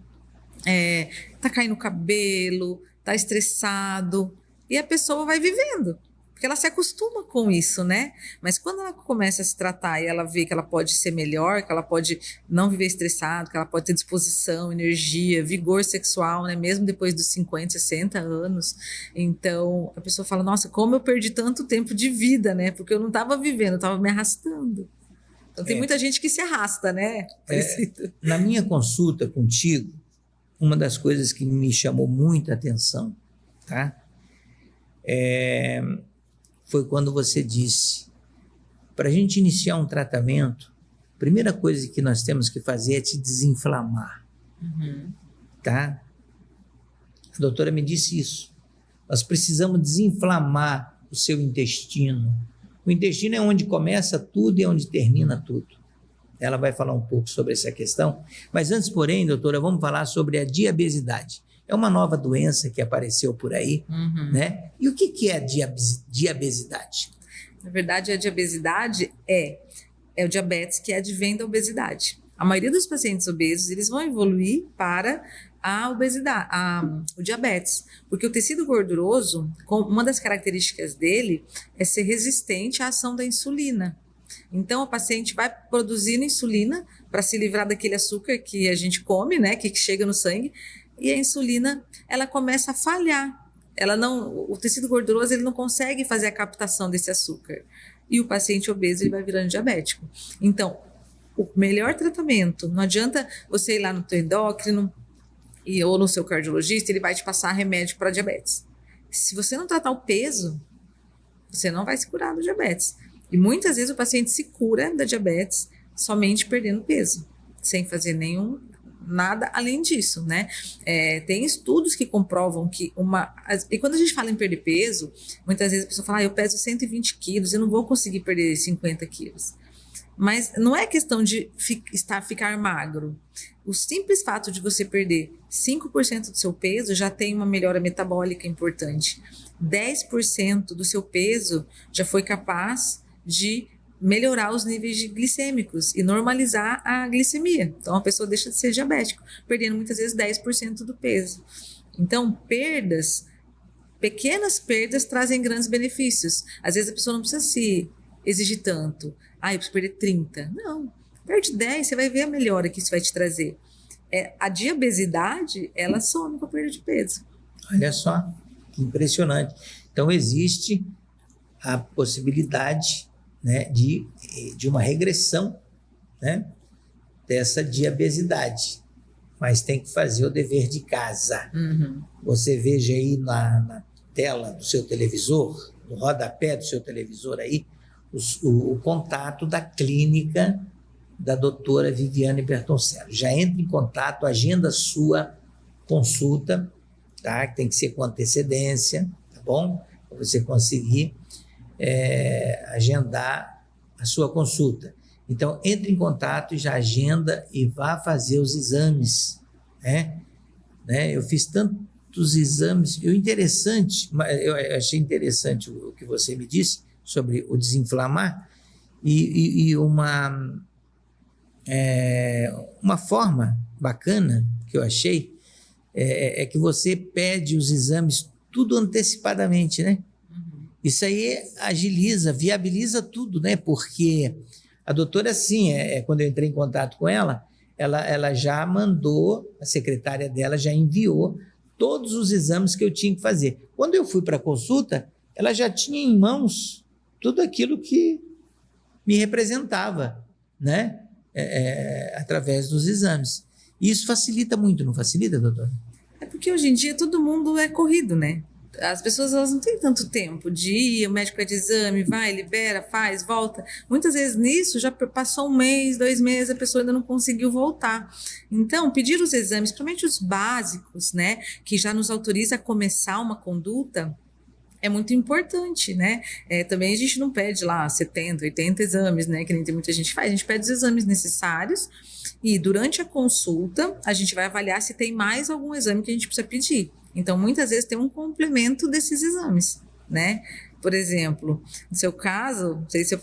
tá caindo o cabelo, tá estressado, e a pessoa vai vivendo, porque ela se acostuma com isso, né? Mas quando ela começa a se tratar e ela vê que ela pode ser melhor, que ela pode não viver estressado, que ela pode ter disposição, energia, vigor sexual, né? Mesmo depois dos 50, 60 anos. Então, a pessoa fala, nossa, como eu perdi tanto tempo de vida, né? Porque eu não estava vivendo, eu estava me arrastando. Então, tem muita gente que se arrasta, né? Na minha consulta contigo, uma das coisas que me chamou muita atenção, tá? Foi quando você disse, para a gente iniciar um tratamento, a primeira coisa que nós temos que fazer é te desinflamar, tá? A doutora me disse isso. Nós precisamos desinflamar o seu intestino. O intestino é onde começa tudo e é onde termina tudo. Ela vai falar um pouco sobre essa questão. Mas antes, porém, doutora, vamos falar sobre a diabesidade. É uma nova doença que apareceu por aí, né? E o que é a diabesidade? Na verdade, a diabesidade é o diabetes que advém da obesidade. A maioria dos pacientes obesos, eles vão evoluir para a obesidade, o diabetes, porque o tecido gorduroso, uma das características dele é ser resistente à ação da insulina. Então, o paciente vai produzindo insulina para se livrar daquele açúcar que a gente come, né, que chega no sangue, e a insulina, ela começa a falhar. O tecido gorduroso, ele não consegue fazer a captação desse açúcar. E o paciente obeso, ele vai virando diabético. Então, o melhor tratamento, não adianta você ir lá no teu endócrino ou no seu cardiologista, ele vai te passar remédio para diabetes. Se você não tratar o peso, você não vai se curar do diabetes. E muitas vezes o paciente se cura da diabetes somente perdendo peso, sem fazer nada além disso, né? Tem estudos que comprovam que e quando a gente fala em perder peso, muitas vezes a pessoa fala, eu peso 120 quilos, eu não vou conseguir perder 50 quilos. Mas não é questão de ficar magro. O simples fato de você perder 5% do seu peso já tem uma melhora metabólica importante. 10% do seu peso já foi capaz de melhorar os níveis glicêmicos e normalizar a glicemia. Então, a pessoa deixa de ser diabético, perdendo muitas vezes 10% do peso. Então, pequenas perdas trazem grandes benefícios. Às vezes a pessoa não precisa se exigir tanto. Eu preciso perder 30. Não, perde 10, você vai ver a melhora que isso vai te trazer. A diabesidade, ela some com a perda de peso. Olha só, que impressionante. Então, existe a possibilidade, né, de uma regressão, né, dessa diabesidade. Mas tem que fazer o dever de casa. Você veja aí na tela do seu televisor, no rodapé do seu televisor aí, o contato da clínica da doutora Viviane Bertoncello. Já entre em contato, agenda a sua consulta, tá? Que tem que ser com antecedência, tá bom? Para você conseguir agendar a sua consulta. Então, entre em contato e já agenda e vá fazer os exames, né? Eu fiz tantos dos exames, eu achei interessante o que você me disse sobre o desinflamar, e uma forma bacana que eu achei é que você pede os exames tudo antecipadamente, né? Isso aí agiliza, viabiliza tudo, né? Porque a doutora, assim, quando eu entrei em contato com ela já mandou, a secretária dela já enviou todos os exames que eu tinha que fazer. Quando eu fui para a consulta, ela já tinha em mãos tudo aquilo que me representava, né? Através dos exames. E isso facilita muito, não facilita, doutora? É porque hoje em dia todo mundo é corrido, né? As pessoas, elas não têm tanto tempo de ir, o médico pede exame, vai, libera, faz, volta. Muitas vezes nisso já passou 1 mês, 2 meses, a pessoa ainda não conseguiu voltar. Então, pedir os exames, principalmente os básicos, né, que já nos autoriza a começar uma conduta, é muito importante, né? Também a gente não pede lá 70, 80 exames, né? Que nem tem muita gente que faz. A gente pede os exames necessários e durante a consulta a gente vai avaliar se tem mais algum exame que a gente precisa pedir. Então, muitas vezes tem um complemento desses exames, né? Por exemplo, no seu caso, não sei se eu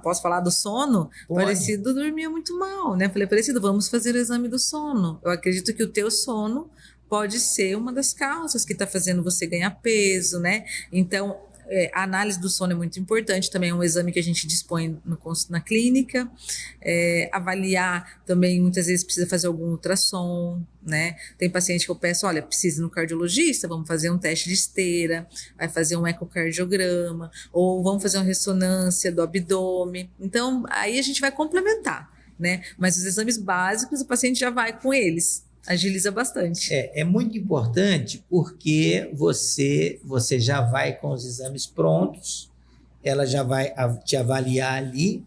posso falar do sono, Pode. Aparecido dormia muito mal, né? Falei, Aparecido, vamos fazer o exame do sono. Eu acredito que o teu sono pode ser uma das causas que está fazendo você ganhar peso, né? Então, a análise do sono é muito importante, também é um exame que a gente dispõe na clínica. Avaliar também, muitas vezes precisa fazer algum ultrassom, né? Tem paciente que eu peço, olha, precisa ir no cardiologista, vamos fazer um teste de esteira, vai fazer um ecocardiograma, ou vamos fazer uma ressonância do abdômen. Então, aí a gente vai complementar, né? Mas os exames básicos, o paciente já vai com eles. Agiliza bastante. É muito importante porque você já vai com os exames prontos, ela já vai te avaliar ali,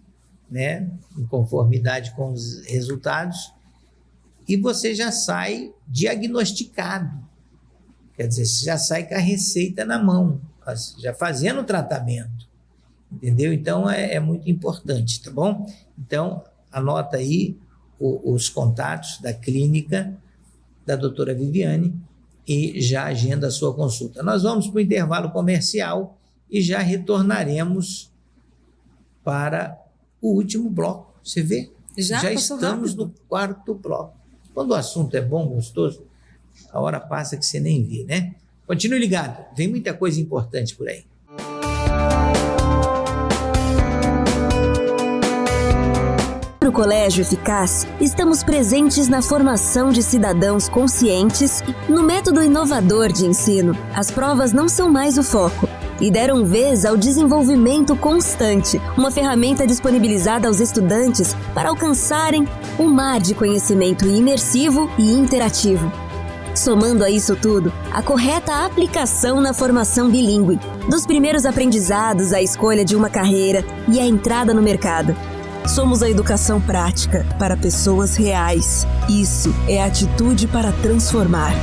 né, em conformidade com os resultados, e você já sai diagnosticado. Quer dizer, você já sai com a receita na mão, já fazendo o tratamento, entendeu? Então, é muito importante, tá bom? Então, anota aí os contatos da clínica da doutora Viviane e já agenda a sua consulta. Nós vamos para o intervalo comercial e já retornaremos para o último bloco. Você vê? Já estamos no 4º bloco. Quando o assunto é bom, gostoso, a hora passa que você nem vê, né? Continue ligado, vem muita coisa importante por aí. No Colégio Eficaz, estamos presentes na formação de cidadãos conscientes no método inovador de ensino. As provas não são mais o foco e deram vez ao desenvolvimento constante, uma ferramenta disponibilizada aos estudantes para alcançarem um mar de conhecimento imersivo e interativo. Somando a isso tudo, a correta aplicação na formação bilíngue, dos primeiros aprendizados à escolha de uma carreira e à entrada no mercado. Somos a educação prática para pessoas reais. Isso é atitude para transformar.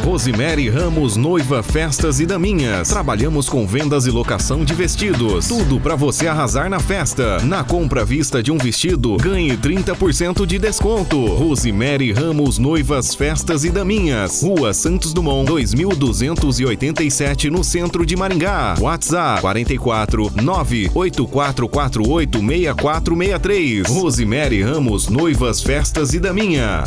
Rosemary Ramos Noiva Festas e Daminhas. Trabalhamos com vendas e locação de vestidos. Tudo para você arrasar na festa. Na compra à vista de um vestido, ganhe 30% de desconto. Rosemary Ramos Noivas Festas e Daminhas. Rua Santos Dumont, 2287, no centro de Maringá. WhatsApp 44 98448 6463. Rosemary Ramos Noivas Festas e Daminha.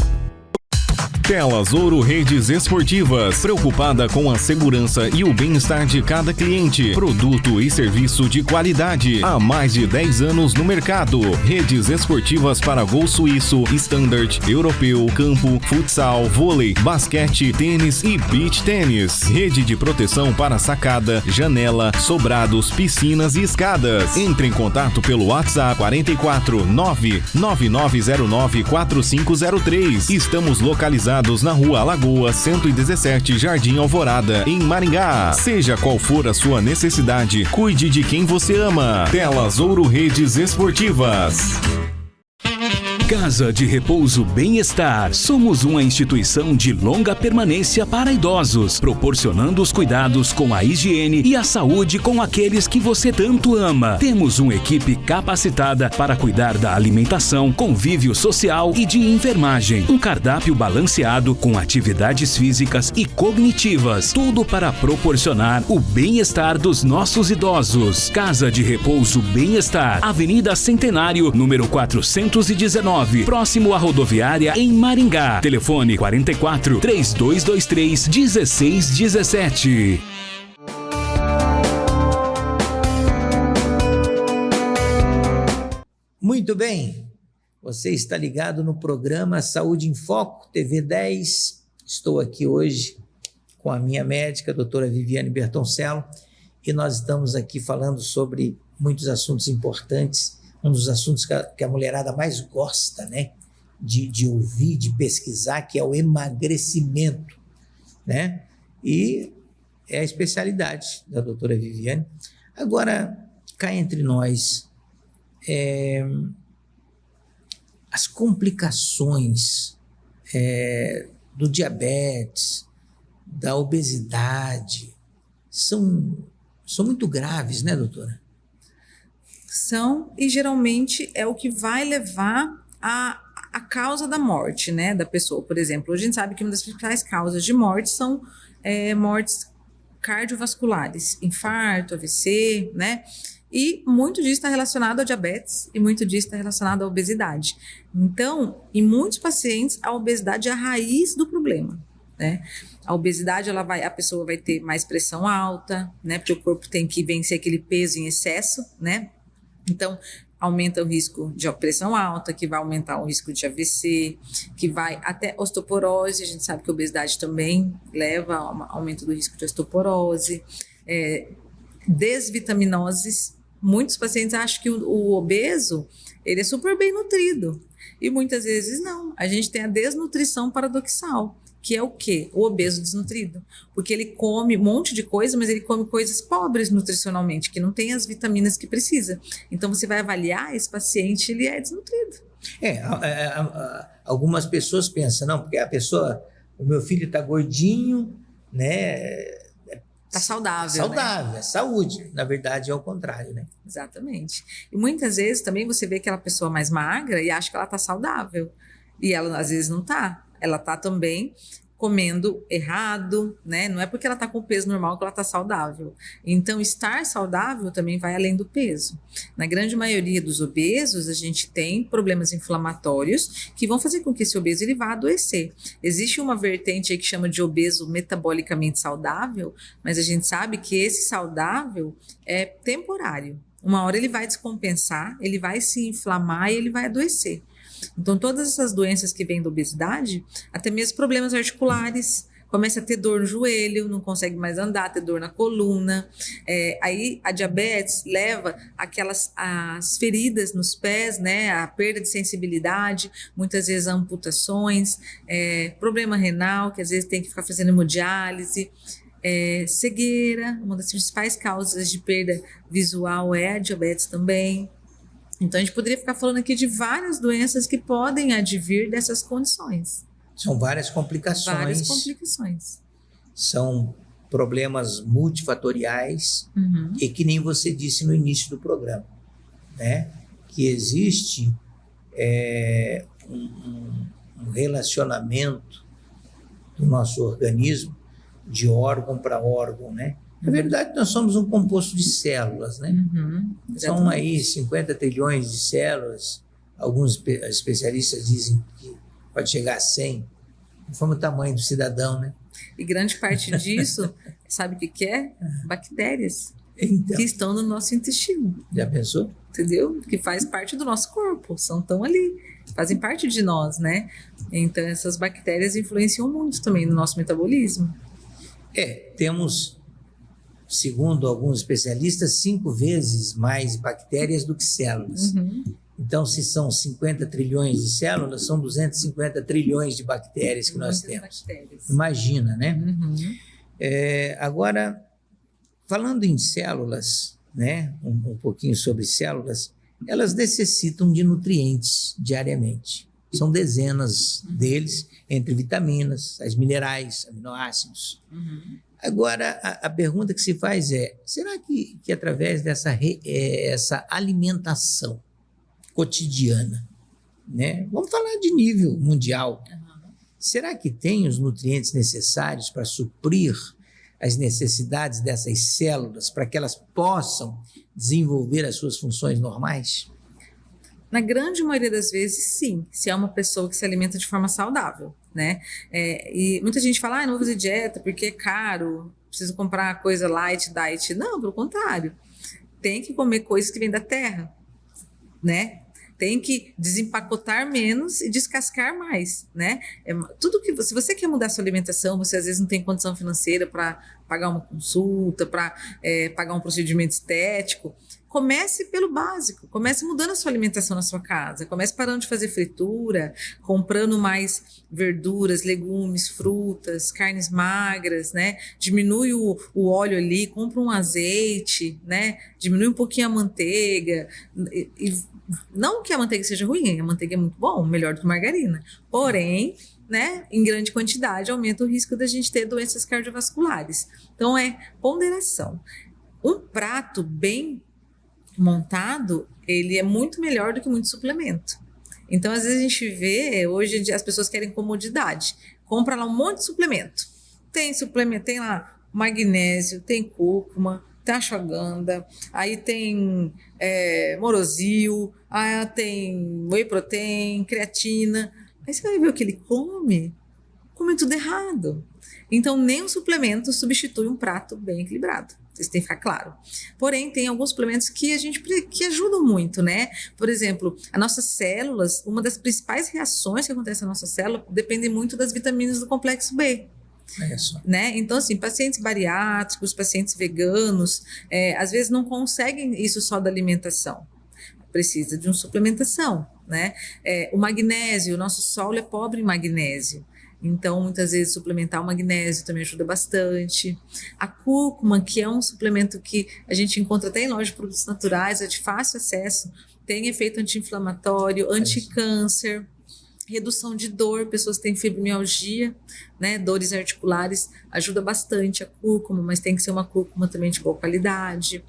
Telas Ouro Redes Esportivas, preocupada com a segurança e o bem-estar de cada cliente. Produto e serviço de qualidade. Há mais de 10 anos no mercado. Redes esportivas para gol suíço, standard, europeu, campo, futsal, vôlei, basquete, tênis e beach tênis. Rede de proteção para sacada, janela, sobrados, piscinas e escadas. Entre em contato pelo WhatsApp 44 99909 4503. Estamos localizados na Rua Alagoa 117, Jardim Alvorada, em Maringá. Seja qual for a sua necessidade, cuide de quem você ama. Telas Ouro Redes Esportivas. Casa de Repouso Bem-Estar. Somos uma instituição de longa permanência para idosos, proporcionando os cuidados com a higiene e a saúde com aqueles que você tanto ama. Temos uma equipe capacitada para cuidar da alimentação, convívio social e de enfermagem. Um cardápio balanceado com atividades físicas e cognitivas. Tudo para proporcionar o bem-estar dos nossos idosos. Casa de Repouso Bem-Estar. Avenida Centenário, número 419. Próximo à rodoviária em Maringá. Telefone 44 3223 1617. Muito bem, você está ligado no programa Saúde em Foco, TV 10. Estou aqui hoje com a minha médica, a doutora Viviane Bertoncello, e nós estamos aqui falando sobre muitos assuntos importantes. Um dos assuntos que a mulherada mais gosta, né, de ouvir, de pesquisar, que é o emagrecimento, né? E é a especialidade da doutora Viviane. Agora, cá entre nós, as complicações do diabetes, da obesidade, são muito graves, né, doutora? São, e geralmente é o que vai levar a causa da morte, né, da pessoa. Por exemplo, a gente sabe que uma das principais causas de morte são mortes cardiovasculares, infarto, AVC, né, e muito disso está relacionado ao diabetes e muito disso está relacionado à obesidade. Então, em muitos pacientes, a obesidade é a raiz do problema, né. A obesidade, a pessoa vai ter mais pressão alta, né, porque o corpo tem que vencer aquele peso em excesso, né. Então, aumenta o risco de pressão alta, que vai aumentar o risco de AVC, que vai até osteoporose. A gente sabe que a obesidade também leva a aumento do risco de osteoporose. Desvitaminoses. Muitos pacientes acham que o obeso, ele é super bem nutrido. E muitas vezes não. A gente tem a desnutrição paradoxal, que é o quê? O obeso desnutrido. Porque ele come um monte de coisa, mas ele come coisas pobres nutricionalmente, que não tem as vitaminas que precisa. Então, você vai avaliar esse paciente, ele é desnutrido. Algumas pessoas pensam, não, porque o meu filho está gordinho, né? Está saudável, saudável, né? É saúde. Na verdade, é o contrário, né? Exatamente. E muitas vezes também você vê aquela pessoa mais magra e acha que ela está saudável. E ela, às vezes, não está. Ela está também comendo errado, né? Não é porque ela está com o peso normal que ela está saudável. Então, estar saudável também vai além do peso. Na grande maioria dos obesos, a gente tem problemas inflamatórios que vão fazer com que esse obeso ele vá adoecer. Existe uma vertente aí que chama de obeso metabolicamente saudável, mas a gente sabe que esse saudável é temporário. Uma hora ele vai descompensar, ele vai se inflamar e ele vai adoecer. Então, todas essas doenças que vêm da obesidade, até mesmo problemas articulares, começa a ter dor no joelho, não consegue mais andar, ter dor na coluna. Aí a diabetes leva as feridas nos pés, né? A perda de sensibilidade, muitas vezes amputações, problema renal, que às vezes tem que ficar fazendo hemodiálise. Cegueira, uma das principais causas de perda visual é a diabetes também. Então, a gente poderia ficar falando aqui de várias doenças que podem advir dessas condições. São várias complicações. Várias complicações. São problemas multifatoriais e que nem você disse no início do programa, né? Que existe um relacionamento do nosso organismo de órgão para órgão, né? Na verdade, nós somos um composto de células, né? São aí 50 trilhões de células. Alguns especialistas dizem que pode chegar a 100, conforme o tamanho do cidadão, né? E grande parte disso, sabe o que é? Bactérias. Então, que estão no nosso intestino. Já pensou? Entendeu? Que faz parte do nosso corpo, estão ali, fazem parte de nós, né? Então, essas bactérias influenciam muito também no nosso metabolismo. Temos, segundo alguns especialistas, 5 vezes mais bactérias do que células. Então, se são 50 trilhões de células, são 250 trilhões de bactérias que nós temos. Bactérias. Imagina, né? Agora, falando em células, né? Um pouquinho sobre células, elas necessitam de nutrientes diariamente. São dezenas deles, entre vitaminas, sais minerais, aminoácidos. Agora, a pergunta que se faz é, será que através dessa essa alimentação cotidiana, né? Vamos falar de nível mundial, será que tem os nutrientes necessários para suprir as necessidades dessas células, para que elas possam desenvolver as suas funções normais? Na grande maioria das vezes, sim, se é uma pessoa que se alimenta de forma saudável, né? E muita gente fala, não vou fazer dieta porque é caro, preciso comprar coisa light, diet. Não, pelo contrário. Tem que comer coisas que vêm da terra, né? Tem que desempacotar menos e descascar mais, né? Tudo que se você quer mudar sua alimentação, você às vezes não tem condição financeira para pagar uma consulta, para pagar um procedimento estético. Comece pelo básico, comece mudando a sua alimentação na sua casa, comece parando de fazer fritura, comprando mais verduras, legumes, frutas, carnes magras, né? Diminui o óleo ali, compra um azeite, né? Diminui um pouquinho a manteiga, e não que a manteiga seja ruim, a manteiga é muito bom, melhor do que margarina, porém, né, em grande quantidade aumenta o risco da gente ter doenças cardiovasculares. Então ponderação. Um prato bem montado, ele é muito melhor do que muito suplemento. Então, às vezes a gente vê, hoje as pessoas querem comodidade. Compra lá um monte de suplemento. Tem suplemento, tem lá magnésio, tem cúrcuma, tem ashwagandha, aí tem morosil, aí tem whey protein, creatina. Aí você vai ver o que ele come tudo errado. Então, nem um suplemento substitui um prato bem equilibrado. Isso tem que ficar claro. Porém, tem alguns suplementos que ajudam muito, né? Por exemplo, as nossas células, uma das principais reações que acontece na nossa célula depende muito das vitaminas do complexo B. Né? Então, assim, pacientes bariátricos, pacientes veganos, às vezes não conseguem isso só da alimentação. Precisa de uma suplementação, né? O magnésio, o nosso solo é pobre em magnésio. Então, muitas vezes, suplementar o magnésio também ajuda bastante. A cúrcuma, que é um suplemento que a gente encontra até em lojas de produtos naturais, é de fácil acesso, tem efeito anti-inflamatório, anti-câncer, redução de dor, pessoas que têm fibromialgia, né, dores articulares, ajuda bastante a cúrcuma, mas tem que ser uma cúrcuma também de boa qualidade.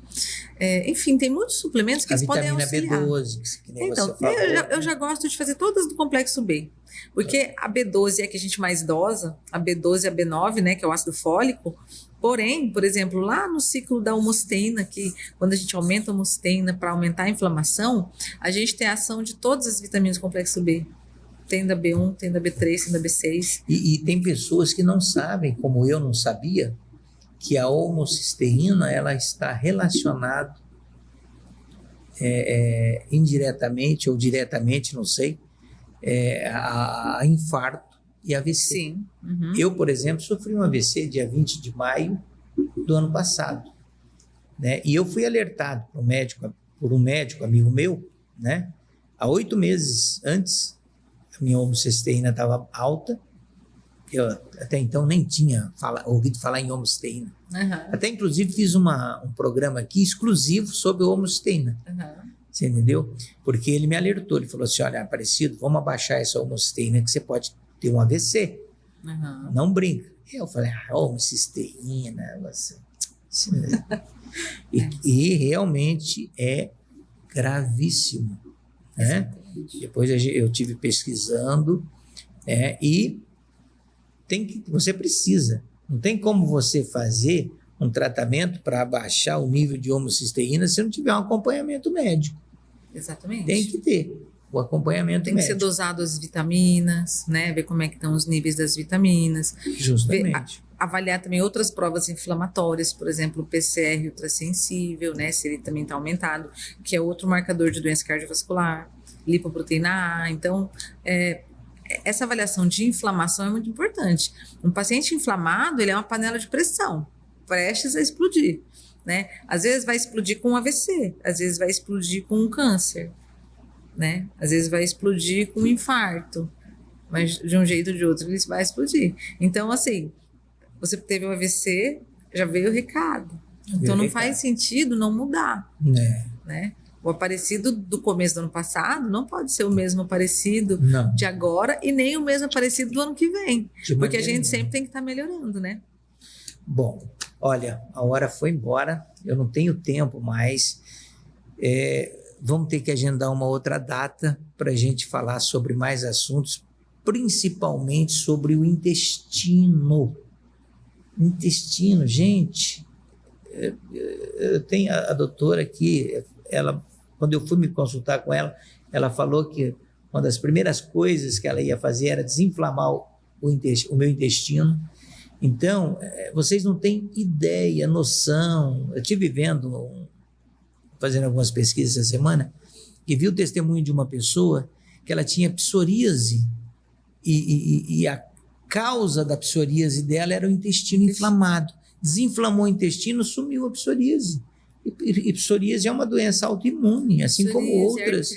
Enfim, tem muitos suplementos que podem auxiliar. B12, que nem então, você falou. eu já gosto de fazer todas do complexo B, porque a B12 é a que a gente mais dosa, a B12 e a B9, né, que é o ácido fólico. Porém, por exemplo, lá no ciclo da homosteína, que quando a gente aumenta a homosteína para aumentar a inflamação, a gente tem a ação de todas as vitaminas do complexo B. Tem da B1, tem da B3, tem da B6. E tem pessoas que não sabem, como eu não sabia, que a homocisteína ela está relacionada indiretamente ou diretamente, não sei, a infarto e AVC. Sim. Uhum. Eu, por exemplo, sofri um AVC dia 20 de maio do ano passado, né? E eu fui alertado por um médico amigo meu, né? Há 8 meses antes, a minha homocisteína estava alta. Eu até então nem tinha ouvido falar em homocisteína. Uhum. Até inclusive fiz um programa aqui exclusivo sobre homocisteína. Uhum. Você entendeu? Porque ele me alertou, ele falou assim, olha, Aparecido, vamos abaixar essa homocisteína que você pode ter um AVC. Uhum. Não brinca. Eu falei, homocisteína, você... e realmente é gravíssimo, né? Depois eu tive pesquisando, e você precisa. Não tem como você fazer um tratamento para abaixar o nível de homocisteína se não tiver um acompanhamento médico. Exatamente. Tem que ter o acompanhamento tem médico. Tem que ser dosado as vitaminas, né? Ver como é que estão os níveis das vitaminas. Justamente. Avaliar também outras provas inflamatórias, por exemplo, o PCR ultrassensível, né? Se ele também está aumentado, que é outro marcador de doença cardiovascular, lipoproteína A. Então, essa avaliação de inflamação é muito importante. Um paciente inflamado, ele é uma panela de pressão, prestes a explodir, né? Às vezes vai explodir com um AVC, às vezes vai explodir com um câncer, né? Às vezes vai explodir com um infarto, mas de um jeito ou de outro ele vai explodir. Então, assim, você teve um AVC, já veio o recado. Então, não faz sentido não mudar, né? O Aparecido do começo do ano passado não pode ser o mesmo Aparecido Não. de agora e nem o mesmo Aparecido do ano que vem. De Porque a maneira gente nenhuma. sempre tem que estar melhorando, né? Bom, olha, a hora foi embora, eu não tenho tempo mais. Vamos ter que agendar uma outra data para a gente falar sobre mais assuntos, principalmente sobre o intestino. Intestino, gente, eu tenho a doutora aqui, ela, quando eu fui me consultar com ela, ela falou que uma das primeiras coisas que ela ia fazer era desinflamar o meu intestino. Então, vocês não têm ideia, noção. Eu estive fazendo algumas pesquisas essa semana, e vi o testemunho de uma pessoa que ela tinha psoríase, e a causa da psoríase dela era o intestino inflamado. Desinflamou o intestino, sumiu a psoríase. E psoríase é uma doença autoimune, assim como outras.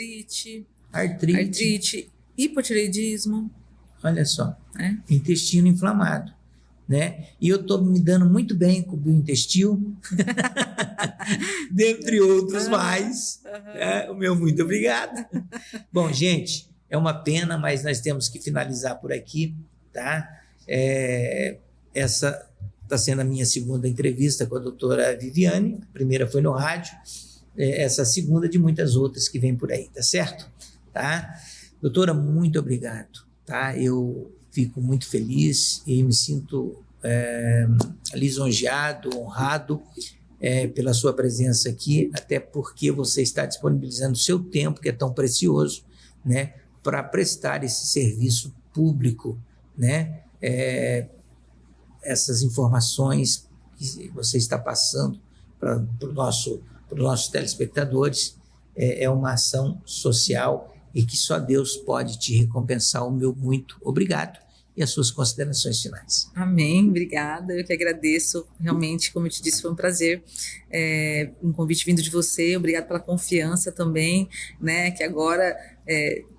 Artrite, hipotireoidismo. Olha só, intestino inflamado, né? E eu estou me dando muito bem com o biointestino, dentre outros mais. Né? O meu muito obrigado. Bom, gente, é uma pena, mas nós temos que finalizar por aqui, tá? Essa está sendo a minha segunda entrevista com a doutora Viviane. A primeira foi no rádio, essa segunda de muitas outras que vem por aí, tá certo? Tá? Doutora, muito obrigado, tá? Eu fico muito feliz e me sinto lisonjeado, honrado pela sua presença aqui, até porque você está disponibilizando o seu tempo, que é tão precioso, né, para prestar esse serviço público, né? Essas informações que você está passando para os nossos telespectadores é uma ação social e que só Deus pode te recompensar. O meu muito obrigado e as suas considerações finais. Amém, obrigada, eu que agradeço, realmente, como eu te disse, foi um prazer, um convite vindo de você, obrigado pela confiança também, né, que agora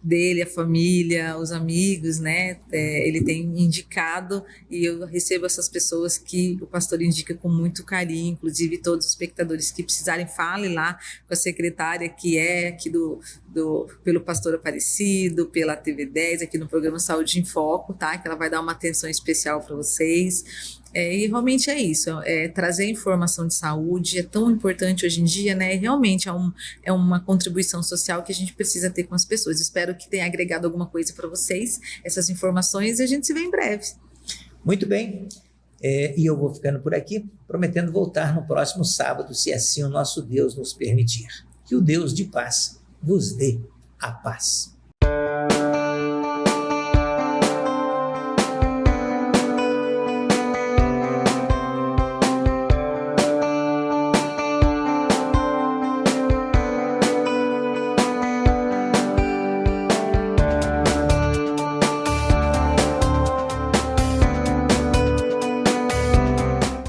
dele, a família, os amigos, né, ele tem indicado, e eu recebo essas pessoas que o pastor indica com muito carinho, inclusive todos os espectadores que precisarem, falem lá com a secretária que é aqui pelo pastor Aparecido, pela TV 10, aqui no programa Saúde em Foco, tá, que ela vai dar uma atenção especial para vocês. E realmente é isso, trazer informação de saúde é tão importante hoje em dia, né? E realmente é uma contribuição social que a gente precisa ter com as pessoas. Espero que tenha agregado alguma coisa para vocês, essas informações, e a gente se vê em breve. Muito bem, e eu vou ficando por aqui, prometendo voltar no próximo sábado, se assim o nosso Deus nos permitir. Que o Deus de paz vos dê a paz.